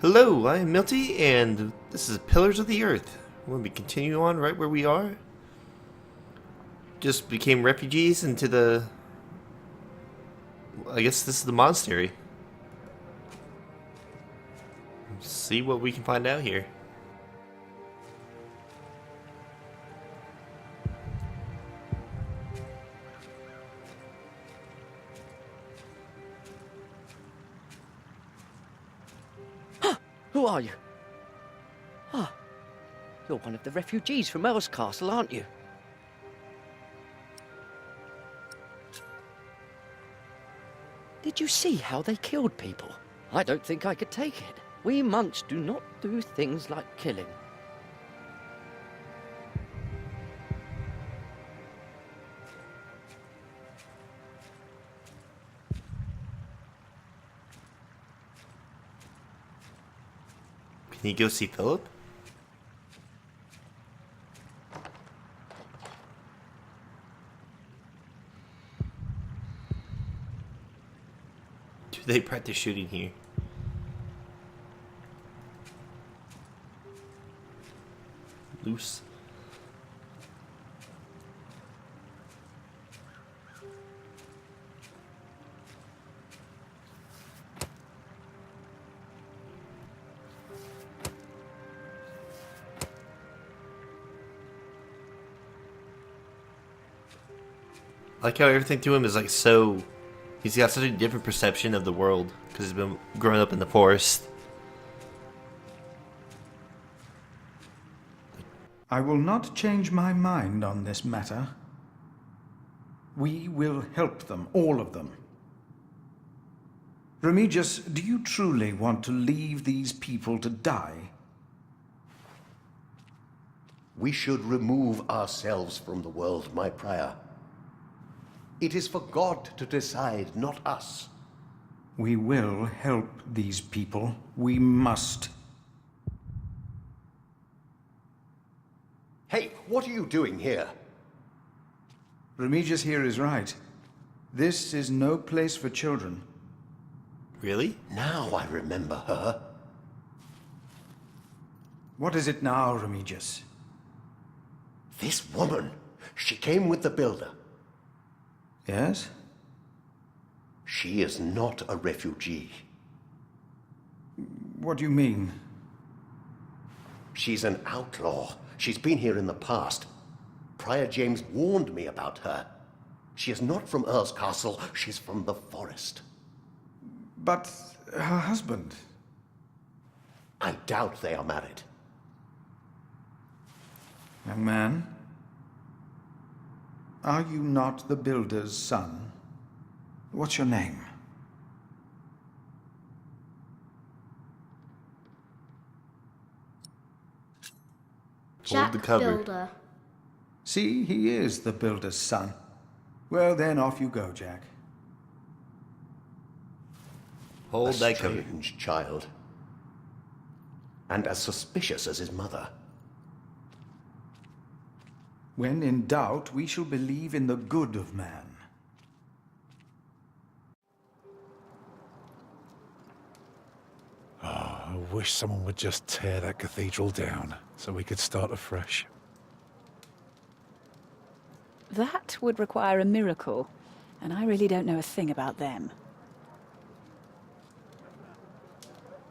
Hello, I'm Milty, and this is Pillars of the Earth. We'll be continuing on right where we are. Just became refugees into the... I guess this is the monastery. Let's see what we can find out here. Who are you? Ah, you're one of the refugees from Earl's Castle, aren't you? Did you see how they killed people? I don't think I could take it. We monks do not do things like killing. Can you go see Philip? Do they practice shooting here? Loose. I like how everything to him is like so... He's got such a different perception of the world because he's been growing up in the forest. I will not change my mind on this matter. We will help them, all of them. Remigius, do you truly want to leave these people to die? We should remove ourselves from the world, my prior. It is for God to decide, not us. We will help these people. We must. Hey, what are you doing here? Remigius here is right. This is no place for children. Really? Now I remember her. What is it now, Remigius? This woman. She came with the builder. Yes? She is not a refugee. What do you mean? She's an outlaw. She's been here in the past. Prior James warned me about her. She is not from Earl's Castle. She's from the forest. But her husband? I doubt they are married. Young man, are you not the builder's son? What's your name? Hold the cover. Builder. See, he is the builder's son. Well, then off you go, Jack. Hold A that cover. strange child. And as suspicious as his mother. When in doubt, we shall believe in the good of man. I wish someone would just tear that cathedral down so we could start afresh. That would require a miracle, and I really don't know a thing about them.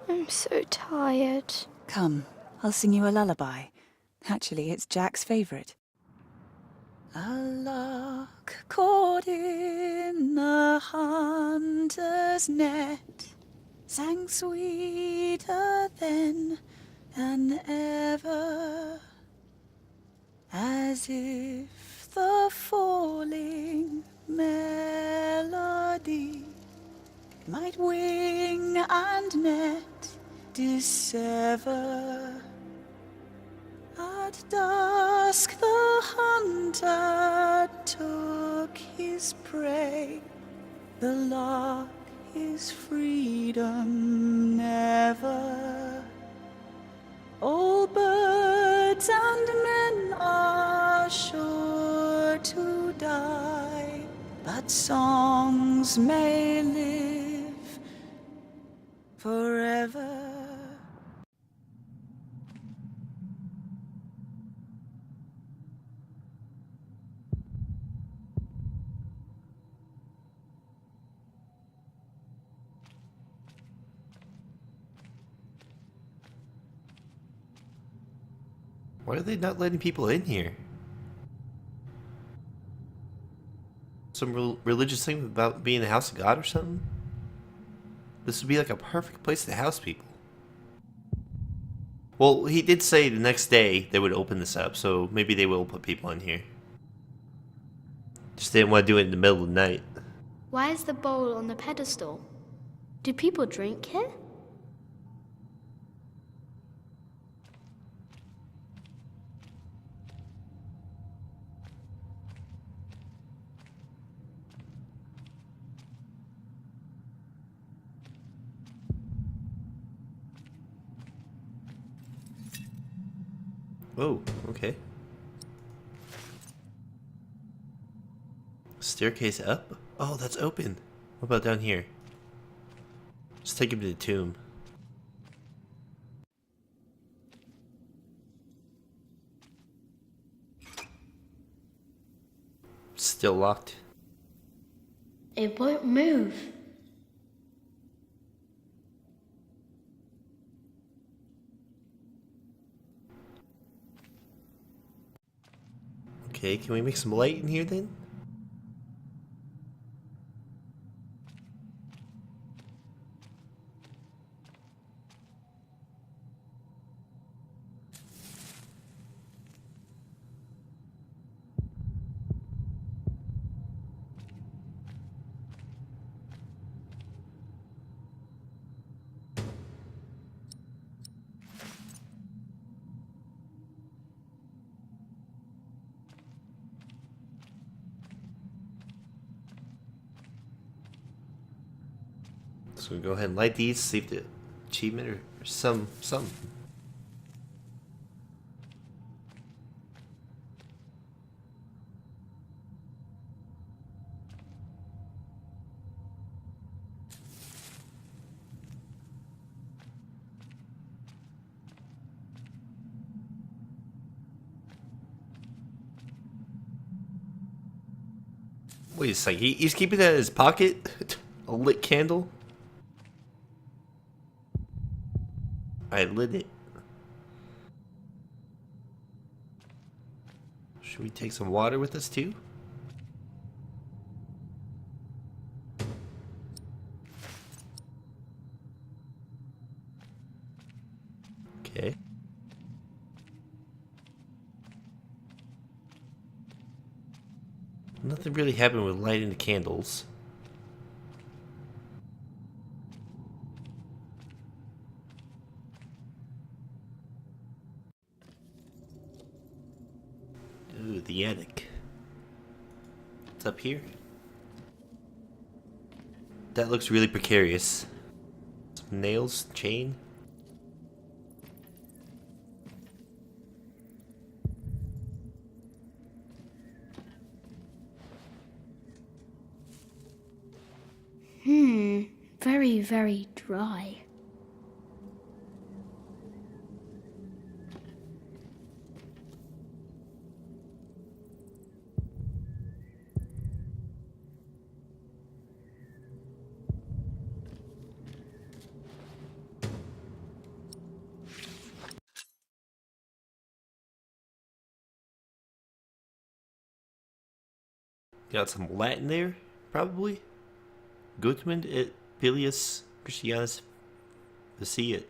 I'm so tired. Come, I'll sing you a lullaby. Actually, it's Jack's favorite. A lark caught in a hunter's net sang sweeter then than ever, as if the falling melody might wing and net dissever. At dusk the hunter took his prey, the lark his freedom never. All birds and men are sure to die, but songs may live forever. Why are they not letting people in here? Some religious thing about being the house of God or something? This would be like a perfect place to house people. Well, he did say the next day they would open this up, so maybe they will put people in here. Just didn't want to do it in the middle of the night. Why is the bowl on the pedestal? Do people drink here? Oh, okay. Staircase up? Oh, that's open. What about down here? Let's take him to the tomb. Still locked. It won't move. Okay, can we make some light in here then? So we go ahead and light these, see if the achievement or some. Wait a second, he's keeping that in his pocket? A lit candle? I lit it. Should we take some water with us too? Okay. Nothing really happened with lighting the candles. Ooh, the attic. It's up here. That looks really precarious. Some nails, chain. Very, very dry. Got some Latin there, probably. Gutmund et Pilius Christianus Viciat.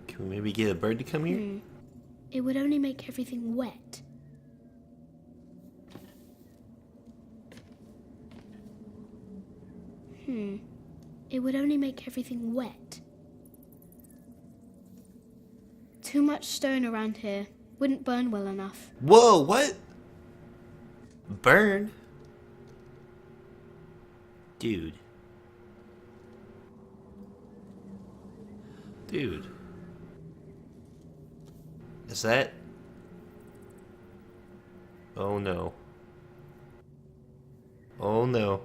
Can we maybe get a bird to come here? It would only make everything wet. It would only make everything wet. Too much stone around here. Wouldn't burn well enough. Whoa, what? Burn? Dude. Dude. Is that... Oh no. Oh no.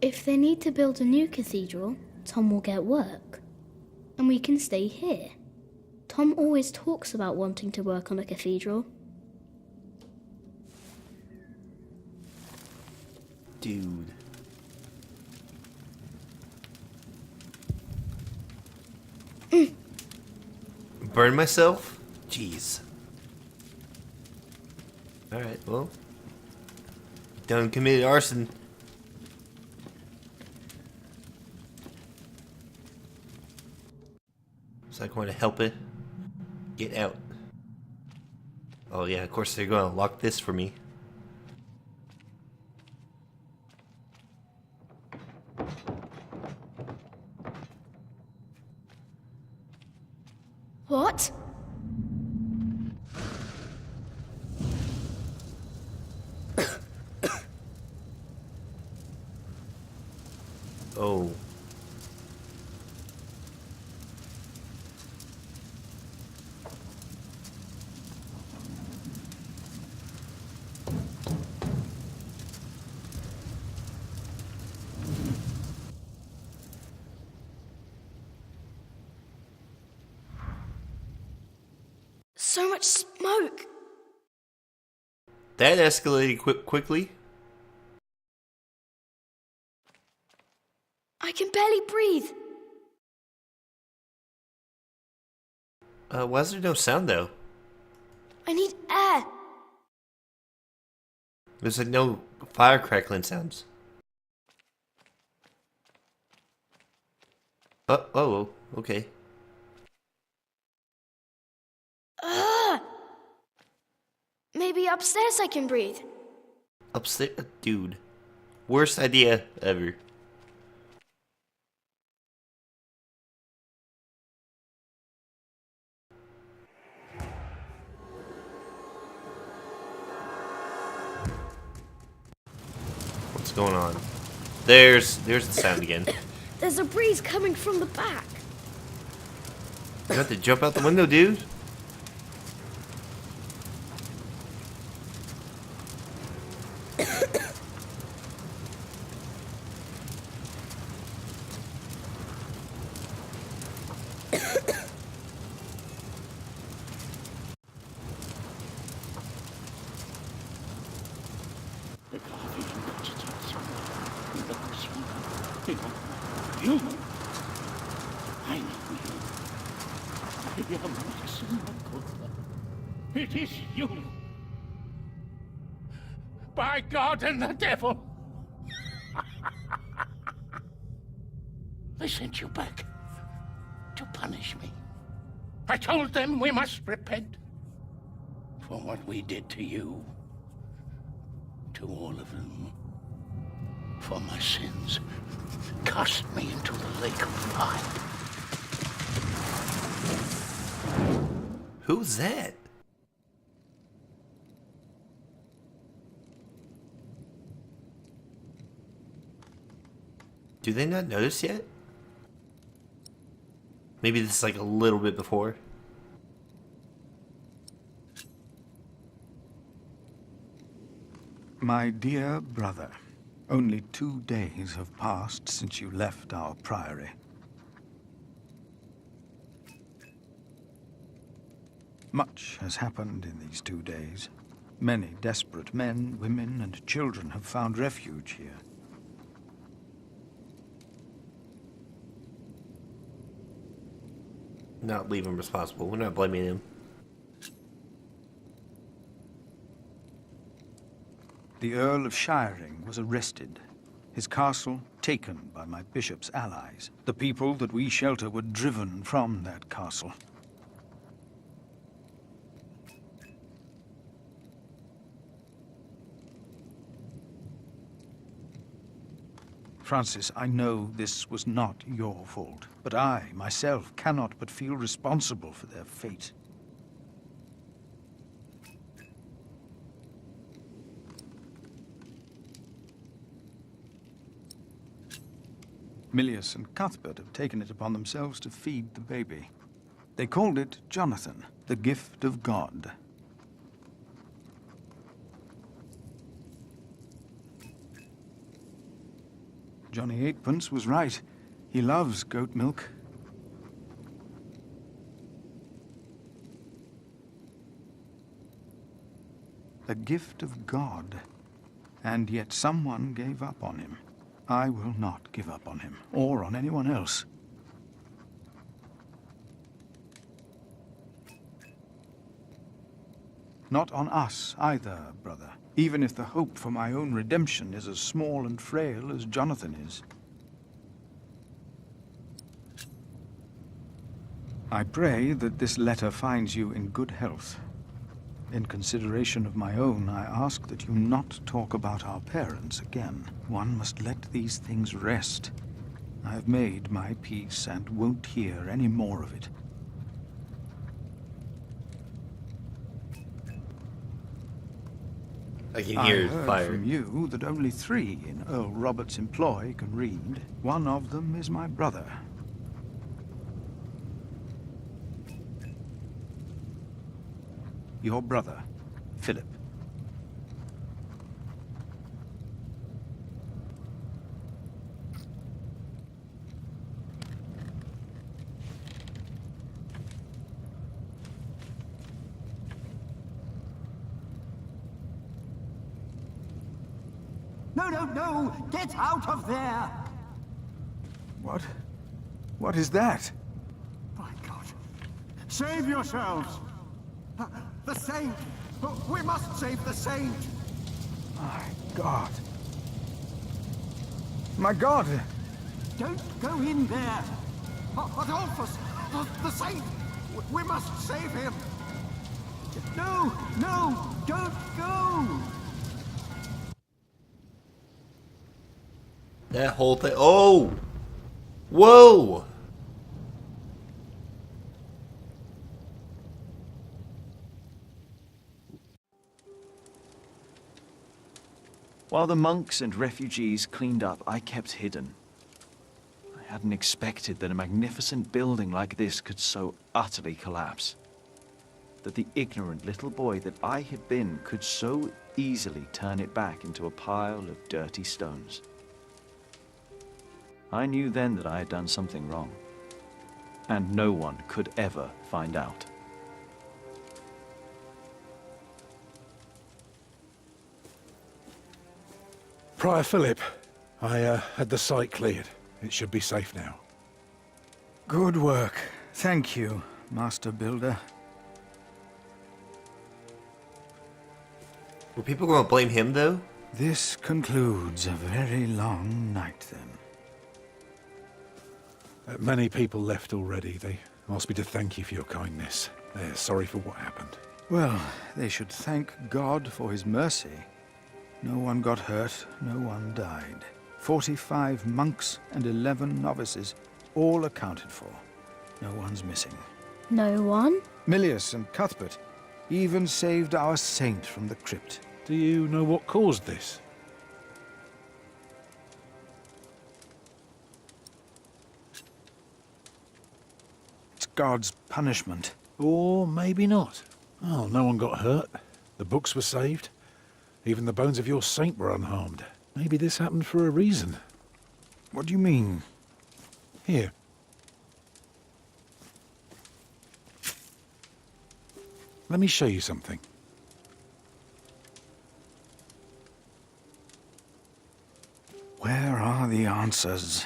If they need to build a new cathedral, Tom will get work. And we can stay here. Tom always talks about wanting to work on a cathedral. Dude. Burn myself? Jeez. Alright, well. Done committed arson. So I'm going to help it get out. Oh yeah, of course they're going to lock this for me. What? Oh. So much smoke! That escalated quickly. I can barely breathe. Why is there no sound though? I need air. There's like no fire crackling sounds. Oh, okay. Maybe upstairs I can breathe. Upstairs? Dude. Worst idea ever. What's going on? There's the sound again. There's a breeze coming from the back. You have to jump out the window, dude. It is you! By God and the devil! They sent you back to punish me. I told them we must repent for what we did to you, to all of them. For my sins, cast me into the lake of fire. Who's that? Do they not notice yet? Maybe this is like a little bit before. My dear brother, only 2 days have passed since you left our priory. Much has happened in these 2 days. Many desperate men, women, and children have found refuge here. Not leave him responsible. We're not blaming him. The Earl of Shiring was arrested. His castle taken by my bishop's allies. The people that we shelter were driven from that castle. Francis, I know this was not your fault, but I, myself, cannot but feel responsible for their fate. Milius and Cuthbert have taken it upon themselves to feed the baby. They called it Jonathan, the gift of God. Johnny Eightpence was right. He loves goat milk. A gift of God. And yet someone gave up on him. I will not give up on him, or on anyone else. Not on us either, brother, even if the hope for my own redemption is as small and frail as Jonathan is. I pray that this letter finds you in good health. In consideration of my own, I ask that you not talk about our parents again. One must let these things rest. I have made my peace and won't hear any more of it. I can hear I heard fire. from you that only 3 in Earl Robert's employ can read. One of them is my brother. Your brother, Philip. No, no, no! Get out of there! What? What is that? My God. Save yourselves! The Saint! We must save the Saint! My God. My God! Don't go in there! Adolphus! The Saint! We must save him! No! No! Don't go! That whole thing. Oh! Whoa! While the monks and refugees cleaned up, I kept hidden. I hadn't expected that a magnificent building like this could so utterly collapse. That the ignorant little boy that I had been could so easily turn it back into a pile of dirty stones. I knew then that I had done something wrong, and no one could ever find out. Prior Philip, I had the site cleared. It should be safe now. Good work. Thank you, Master Builder. Were people going to blame him, though? This concludes a very long night, then. Many people left already. They asked me to thank you for your kindness. They're sorry for what happened. Well, they should thank God for his mercy. No one got hurt, no one died. 45 monks and 11 novices, all accounted for. No one's missing. No one? Milius and Cuthbert even saved our saint from the crypt. Do you know what caused this? It's God's punishment. Or maybe not. Oh, no one got hurt. The books were saved. Even the bones of your saint were unharmed. Maybe this happened for a reason. What do you mean? Here. Let me show you something. Where are the answers?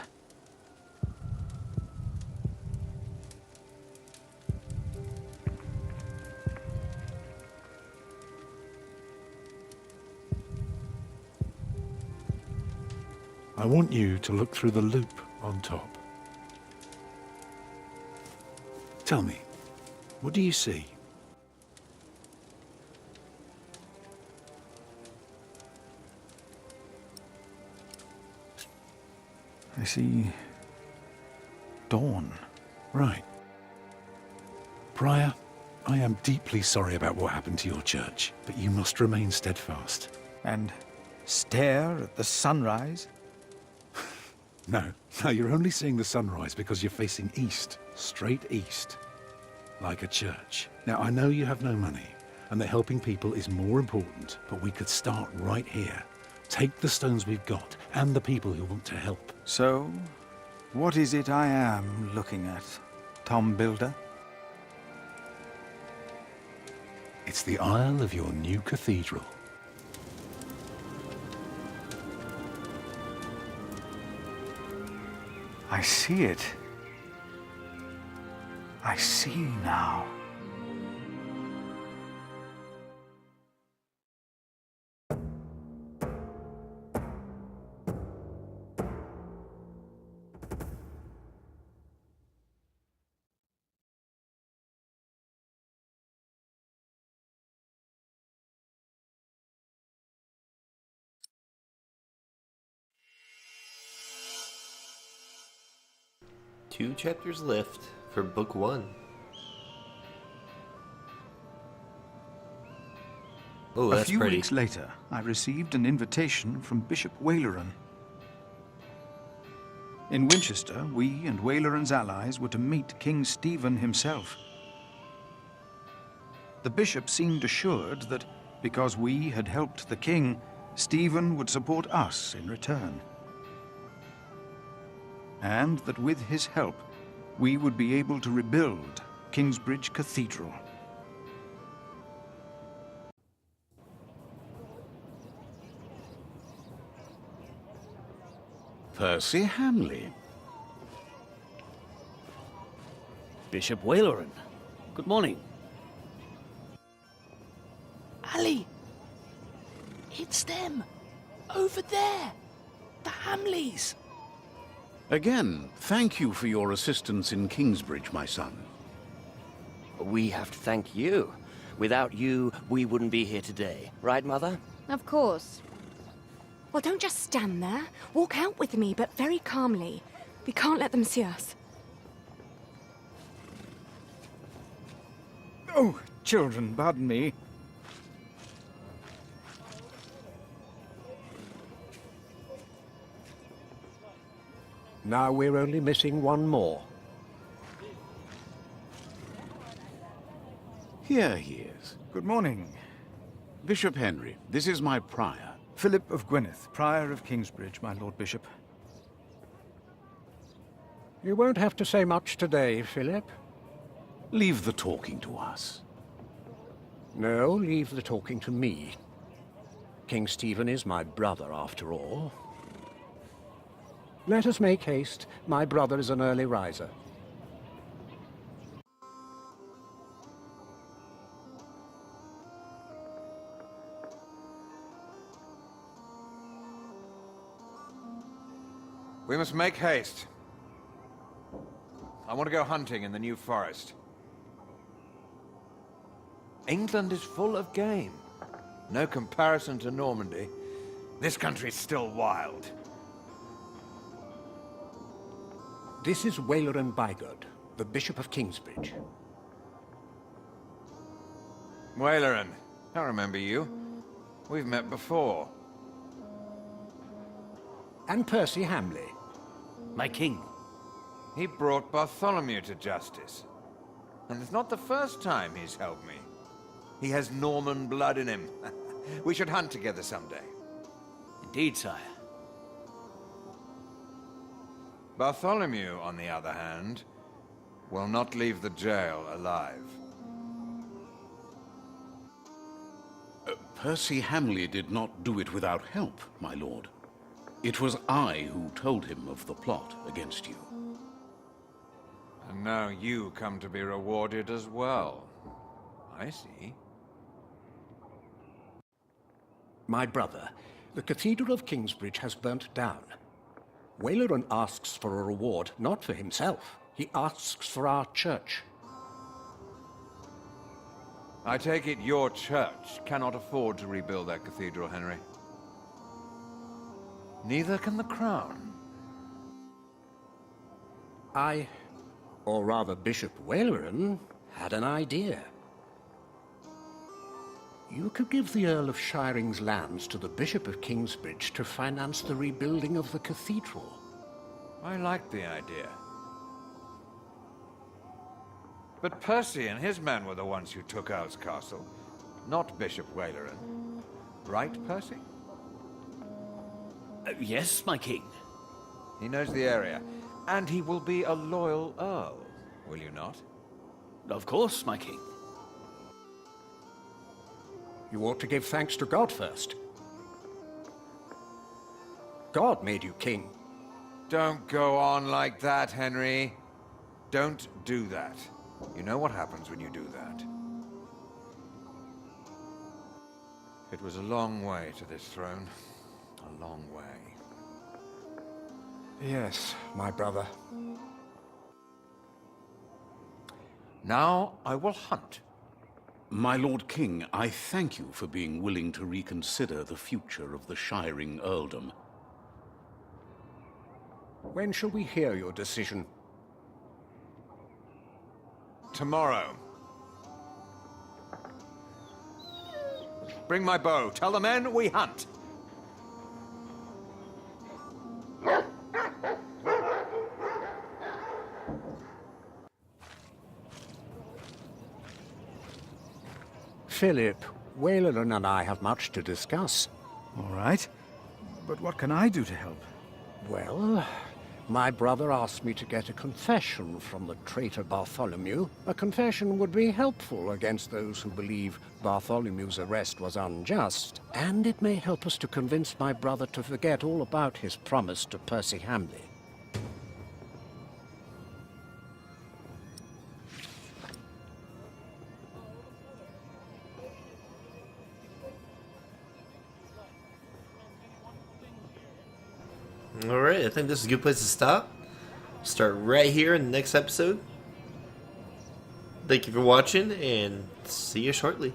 I want you to look through the loop on top. Tell me, what do you see? I see dawn. Right. Prior, I am deeply sorry about what happened to your church, but you must remain steadfast. And stare at the sunrise? No, you're only seeing the sunrise because you're facing east, straight east, like a church. Now, I know you have no money, and that helping people is more important, but we could start right here, Take the stones we've got, and the people who want to help. So, what is it I am looking at, Tom Builder? It's the aisle of your new cathedral. I see it. I see now. Two chapters left for book 1. Oh, A that's few pretty. weeks later, I received an invitation from Bishop Waleran. In Winchester, we and Waleran's allies were to meet King Stephen himself. The bishop seemed assured that because we had helped the king, Stephen would support us in return. And that with his help, we would be able to rebuild Kingsbridge Cathedral. Percy Hamley. Bishop Waleran. Good morning. Ali! It's them! Over there! The Hamleys! Again, thank you for your assistance in Kingsbridge, my son. We have to thank you. Without you, we wouldn't be here today. Right, Mother? Of course. Well, don't just stand there. Walk out with me, but very calmly. We can't let them see us. Oh, children, pardon me. Now we're only missing one more. Here he is. Good morning. Bishop Henry, this is my prior. Philip of Gwynedd, Prior of Kingsbridge, my Lord Bishop. You won't have to say much today, Philip. Leave the talking to us. No, leave the talking to me. King Stephen is my brother, after all. Let us make haste. My brother is an early riser. We must make haste. I want to go hunting in the New Forest. England is full of game. No comparison to Normandy. This country's still wild. This is Waleran Bygod, the Bishop of Kingsbridge. Waleran, I remember you. We've met before. And Percy Hamley. My king. He brought Bartholomew to justice. And it's not the first time he's helped me. He has Norman blood in him. We should hunt together someday. Indeed, sire. Bartholomew, on the other hand, will not leave the jail alive. Percy Hamley did not do it without help, my lord. It was I who told him of the plot against you. And now you come to be rewarded as well. I see. My brother, the Cathedral of Kingsbridge has burnt down. Waleran asks for a reward, not for himself. He asks for our church. I take it your church cannot afford to rebuild that cathedral, Henry. Neither can the crown. I, or rather Bishop Waleran, had an idea. You could give the Earl of Shiring's lands to the Bishop of Kingsbridge to finance the rebuilding of the cathedral. I like the idea. But Percy and his men were the ones who took Owl's Castle, not Bishop Waleran. Right, Percy? Yes, my king. He knows the area, and he will be a loyal earl, will you not? Of course, my king. You ought to give thanks to God first. God made you king. Don't go on like that, Henry. Don't do that. You know what happens when you do that. It was a long way to this throne. A long way. Yes, my brother. Now I will hunt. My Lord King, I thank you for being willing to reconsider the future of the Shiring Earldom. When shall we hear your decision? Tomorrow. Bring my bow. Tell the men we hunt. Philip, Wayland and I have much to discuss. All right. But what can I do to help? Well, my brother asked me to get a confession from the traitor Bartholomew. A confession would be helpful against those who believe Bartholomew's arrest was unjust, and it may help us to convince my brother to forget all about his promise to Percy Hamley. Alright, I think this is a good place to stop. Start right here in the next episode. Thank you for watching, and see you shortly.